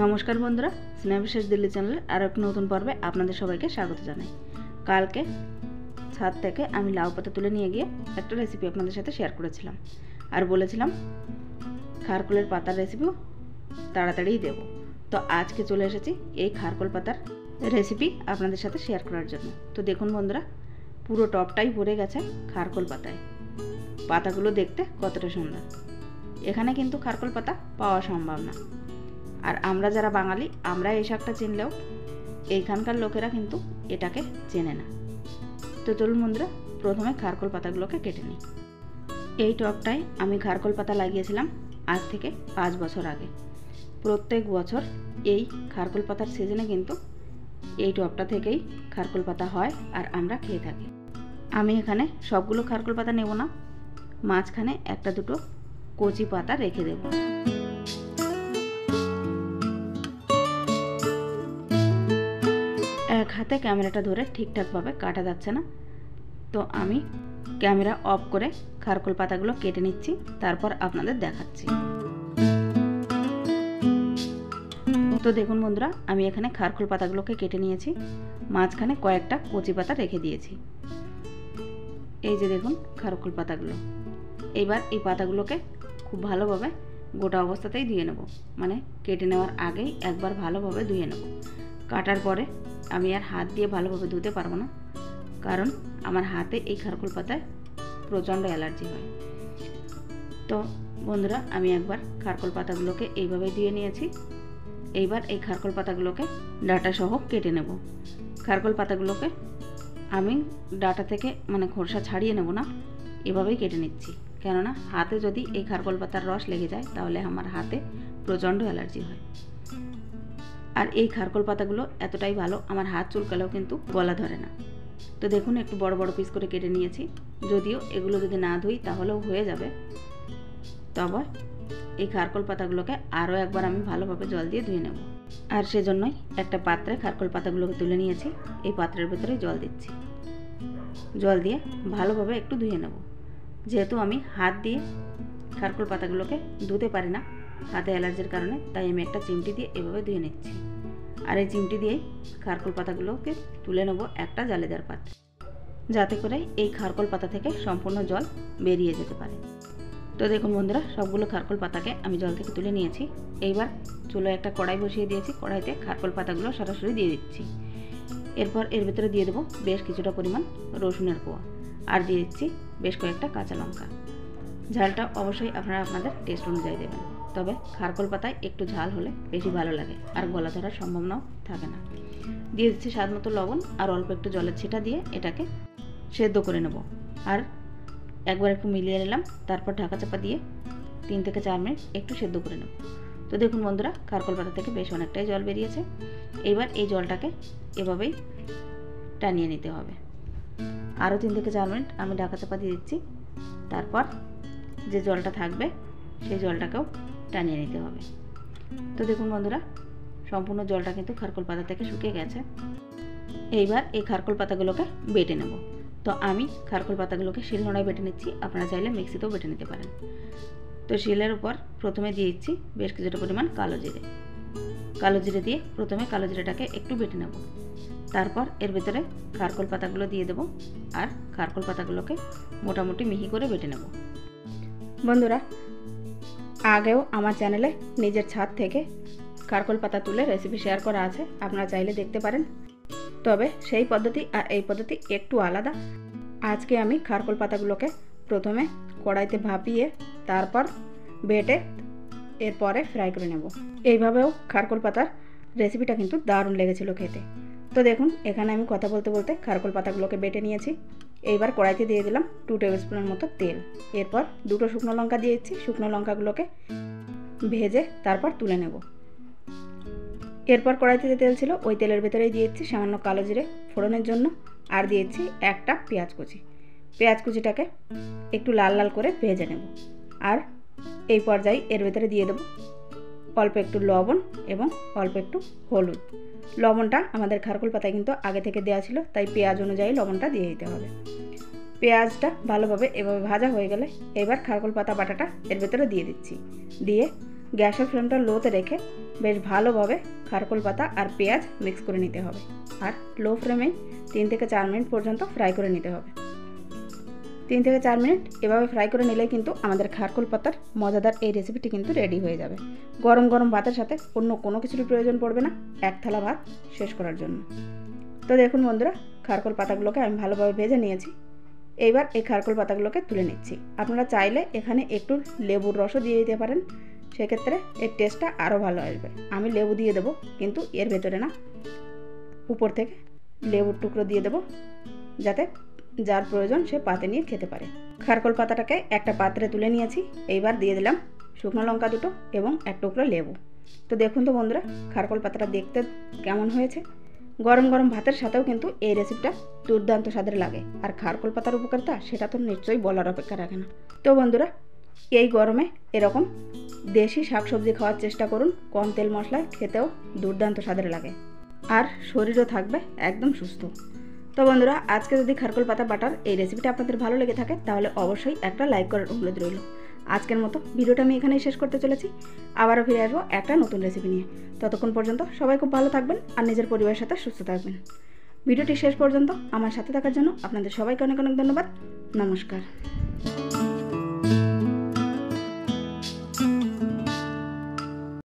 নমস্কার বন্ধুরা, স্নেহবিশেষ দিল্লি চ্যানেলের আরও এক নতুন পর্বে আপনাদের সবাইকে স্বাগত জানাই। কালকে ছাদ থেকে আমি লাউ পাতা তুলে নিয়ে গিয়ে একটা রেসিপি আপনাদের সাথে শেয়ার করেছিলাম আর বলেছিলাম খারকোলের পাতার রেসিপিও তাড়াতাড়িই দেব। তো আজকে চলে এসেছি এই খারকোল পাতার রেসিপি আপনাদের সাথে শেয়ার করার জন্য। তো দেখুন বন্ধুরা, পুরো টপটাই ভরে গেছে খারকোল পাতায়। পাতাগুলো দেখতে কতটা সুন্দর। এখানে কিন্তু খারকোল পাতা পাওয়া সম্ভব না, আর আমরা যারা বাঙালি আমরা এই শাকটা চিনলেও এইখানকার লোকেরা কিন্তু এটাকে চেনে না। তো চলুন বন্ধুরা, প্রথমে খারকোল পাতাগুলোকে কেটে নিই। এই টবটায় আমি খারকোল পাতা লাগিয়েছিলাম আজ থেকে 5 বছর আগে। প্রত্যেক বছর এই খারকোল পাতার সিজনে কিন্তু এই টবটা থেকেই খারকোল পাতা হয় আর আমরা খেয়ে থাকি। আমি এখানে সবগুলো খারকোল পাতা নেব না, মাঝখানে একটা দুটো কচি পাতা রেখে দেব। এক হাতে ক্যামেরাটা ধরে ঠিকঠাকভাবে কাটা যাচ্ছে না, তো আমি ক্যামেরা অফ করে খারকোল পাতাগুলো কেটে নিচ্ছি, তারপর আপনাদের দেখাচ্ছি। তো দেখুন বন্ধুরা, আমি এখানে খারকোল পাতাগুলোকে কেটে নিয়েছি, মাঝখানে কয়েকটা কচি পাতা রেখে দিয়েছি। এই যে দেখুন খারকোল পাতাগুলো। এইবার এই পাতাগুলোকে খুব ভালোভাবে গোটা অবস্থাতেই ধুয়ে নেব, মানে কেটে নেওয়ার আগেই একবার ভালোভাবে ধুয়ে নেব। কাটার পরে আমি আর হাত দিয়ে ভালোভাবে ধুতে পারবো না, কারণ আমার হাতে এই খারকোল পাতায় প্রচণ্ড অ্যালার্জি হয়। তো বন্ধুরা, আমি একবার খারকোল পাতাগুলোকে এইভাবে ধুয়ে নিয়েছি। এইবার এই খারকোল পাতাগুলোকে ডাঁটা সহ কেটে নেব। খারকোল পাতাগুলোকে আমি ডাঁটা থেকে মানে খোসা ছাড়িয়ে নেব না, এভাবেই কেটে নিচ্ছি, কেননা হাতে যদি এই খারকোল পাতার রস লেগে যায় তাহলে আমার হাতে প্রচণ্ড অ্যালার্জি হয়। আর এই খারকোল পাতাগুলো এতটাই ভালো, আমার হাত চুলকালেও কিন্তু গলা ধরে না। তো দেখুন, একটু বড় বড় পিস করে কেটে নিয়েছি। যদিও এগুলো যদি না ধুই তাহলেও হয়ে যাবে, তবে এই খারকোল পাতাগুলোকে আরও একবার আমি ভালোভাবে জল দিয়ে ধুয়ে নেব। আর সেজন্যই একটা পাত্রে খারকোল পাতাগুলোকে তুলে নিয়েছি। এই পাত্রের ভেতরে জল দিচ্ছি, জল দিয়ে ভালোভাবে একটু ধুয়ে নেব। যেহেতু আমি হাত দিয়ে খারকোল পাতাগুলোকে ধুতে পারি না হাতে অ্যালার্জির কারণে, তাই আমি একটা চিমটি দিয়ে এভাবে ধুয়ে নিচ্ছি। আর এই চিমটি দিয়েই খারকোল পাতাগুলোকে তুলে নেব একটা জালেদার পাত্রে, যাতে করে এই খারকোল পাতা থেকে সম্পূর্ণ জল বেরিয়ে যেতে পারে। তো দেখুন বন্ধুরা, সবগুলো খারকোল পাতাকে আমি জল থেকে তুলে নিয়েছি। এইবার চুলোয় একটা কড়াই বসিয়ে দিয়েছি, কড়াইতে খারকোল পাতাগুলো সরাসরি দিয়ে দিচ্ছি। এরপর এর ভিতরে দিয়ে দেবো বেশ কিছুটা পরিমাণ রসুনের কোয়া, আর দিয়ে দিচ্ছি বেশ কয়েকটা কাঁচা লঙ্কা। ঝালটা অবশ্যই আপনারা আপনাদের টেস্ট অনুযায়ী দেবেন, তবে খারকোল পাতায় একটু ঝাল হলে বেশি ভালো লাগে আর গলা ধরার সম্ভাবনাও থাকে না। দিয়ে দিচ্ছি স্বাদ মতো লবণ আর অল্প একটু জলের ছিটা দিয়ে এটাকে সেদ্ধ করে নেব। আর একবার একটু মিলিয়ে নিলাম, তারপর ঢাকা চাপা দিয়ে 3 থেকে 4 মিনিট একটু সেদ্ধ করে নেব। তো দেখুন বন্ধুরা, খারকোল পাতা থেকে বেশ অনেকটাই জল বেরিয়েছে। এইবার এই জলটাকে এভাবেই টানিয়ে নিতে হবে। আরও 3 থেকে 4 মিনিট আমি ঢাকা চাপা দিয়ে দিচ্ছি, তারপর যে জলটা থাকবে সেই জলটাকেও টানিয়ে নিতে হবে। তো দেখুন বন্ধুরা, সম্পূর্ণ জলটা কিন্তু খারকোল পাতা থেকে শুকিয়ে গেছে। এইবার এই খারকোল পাতাগুলোকে বেটে নেব। তো আমি খারকোল পাতাগুলোকে শিলনোড়ায় বেটে নিচ্ছি, আপনারা চাইলে মিক্সিতেও বেটে নিতে পারেন। তো শিলের উপর প্রথমে দিয়ে দিচ্ছি বেশ কিছুটা পরিমাণ কালো জিরে। কালো জিরে দিয়ে প্রথমে কালো জিরেটাকে একটু বেটে নেব, তারপর এর ভিতরে খারকোল পাতাগুলো দিয়ে দেব আর খারকোল পাতাগুলোকে মোটামুটি মিহি করে বেটে নেব। বন্ধুরা, আগেও আমার চ্যানেলে নিজের ছাদ থেকে খারকোল পাতা তুলে রেসিপি শেয়ার করা আছে, আপনারা চাইলে দেখতে পারেন। তবে সেই পদ্ধতি আর এই পদ্ধতি একটু আলাদা। আজকে আমি খারকোল পাতাগুলোকে প্রথমে কড়াইতে ভাপিয়ে তারপর বেটে এরপরে ফ্রাই করে নেব। এইভাবেও খারকোল পাতার রেসিপিটা কিন্তু দারুণ লেগেছিল খেতে। তো দেখুন, এখানে আমি কথা বলতে বলতে খারকোল পাতাগুলোকে বেটে নিয়েছি। এইবার কড়াইতে দিয়ে দিলাম 2 টেবিল স্পুনের মতো তেল। এরপর 2টো শুকনো লঙ্কা দিয়ে দিচ্ছি। শুকনো লঙ্কাগুলোকে ভেজে তারপর তুলে নেব। এরপর কড়াইতে যে তেল ছিল ওই তেলের ভেতরেই দিয়ে দিচ্ছি সামান্য কালো জিরে ফোড়নের জন্য, আর দিয়ে দিচ্ছি একটা পেঁয়াজ কুচি। পেঁয়াজ কুচিটাকে একটু লাল লাল করে ভেজে নেব। আর এই পর্যায়ে এর ভেতরে দিয়ে দেবো অল্প একটু লবণ এবং অল্প একটু হলুদ। লবণটা আমাদের খারকোল পাতায় কিন্তু আগে থেকে দেওয়া ছিল, তাই পেঁয়াজ অনুযায়ী লবণটা দিয়ে দিতে হবে। পেঁয়াজটা ভালোভাবে এভাবে ভাজা হয়ে গেলে এবার খারকোল পাতা বাটাটা এর ভেতরে দিয়ে দিচ্ছি। দিয়ে গ্যাসের ফ্লেমটা লোতে রেখে বেশ ভালোভাবে খারকোল পাতা আর পেঁয়াজ মিক্স করে নিতে হবে। আর লো ফ্লেমেই 3 থেকে 4 মিনিট পর্যন্ত ফ্রাই করে নিতে হবে। 3 থেকে 4 মিনিট এভাবে ফ্রাই করে নিলেই কিন্তু আমাদের খারকোল পাতার মজাদার এই রেসিপিটি কিন্তু রেডি হয়ে যাবে। গরম গরম ভাতের সাথে অন্য কোনো কিছুর প্রয়োজন পড়বে না এক থালা ভাত শেষ করার জন্য। তো দেখুন বন্ধুরা, খারকোল পাতাগুলোকে আমি ভালোভাবে ভেজে নিয়েছি। এইবার এই খারকোল পাতাগুলোকে তুলে নিচ্ছি। আপনারা চাইলে এখানে একটু লেবুর রসও দিয়ে দিতে পারেন, সেক্ষেত্রে এর টেস্টটা আরও ভালো আসবে। আমি লেবু দিয়ে দেবো, কিন্তু এর ভেতরে না, উপর থেকে লেবুর টুকরো দিয়ে দেবো, যাতে যার প্রয়োজন সে পাতে নিয়ে খেতে পারে। খারকোল পাতাটাকে একটা পাত্রে তুলে নিয়েছি। এইবার দিয়ে দিলাম শুকনো লঙ্কা দুটো এবং এক টুকরো লেবু। তো দেখুন তো বন্ধুরা, খারকোল পাতাটা দেখতে কেমন হয়েছে। গরম গরম ভাতের সাথেও কিন্তু এই রেসিপিটা দুর্দান্ত স্বাদের লাগে। আর খারকোল পাতার উপকারিতা সেটা তো নিশ্চয়ই বলার অপেক্ষা রাখে না। তো বন্ধুরা, এই গরমে এরকম দেশি শাকসবজি খাওয়ার চেষ্টা করুন। কম তেল মশলায় খেতেও দুর্দান্ত স্বাদের লাগে, আর শরীরও থাকবে একদম সুস্থ। তো বন্ধুরা, আজকে যদি খারকোল পাতা বাটার এই রেসিপিটা আপনাদের ভালো লেগে থাকে তাহলে অবশ্যই একটা লাইক করার অনুরোধ রইল। আজকের মতো ভিডিওটা আমি এখানেই শেষ করতে চলেছি। আবারও ফিরে আসবো একটা নতুন রেসিপি নিয়ে। ততক্ষণ পর্যন্ত সবাই খুব ভালো থাকবেন আর নিজের পরিবারের সাথে সুস্থ থাকবেন। ভিডিওটি শেষ পর্যন্ত আমার সাথে থাকার জন্য আপনাদের সবাইকে অনেক অনেক ধন্যবাদ। নমস্কার।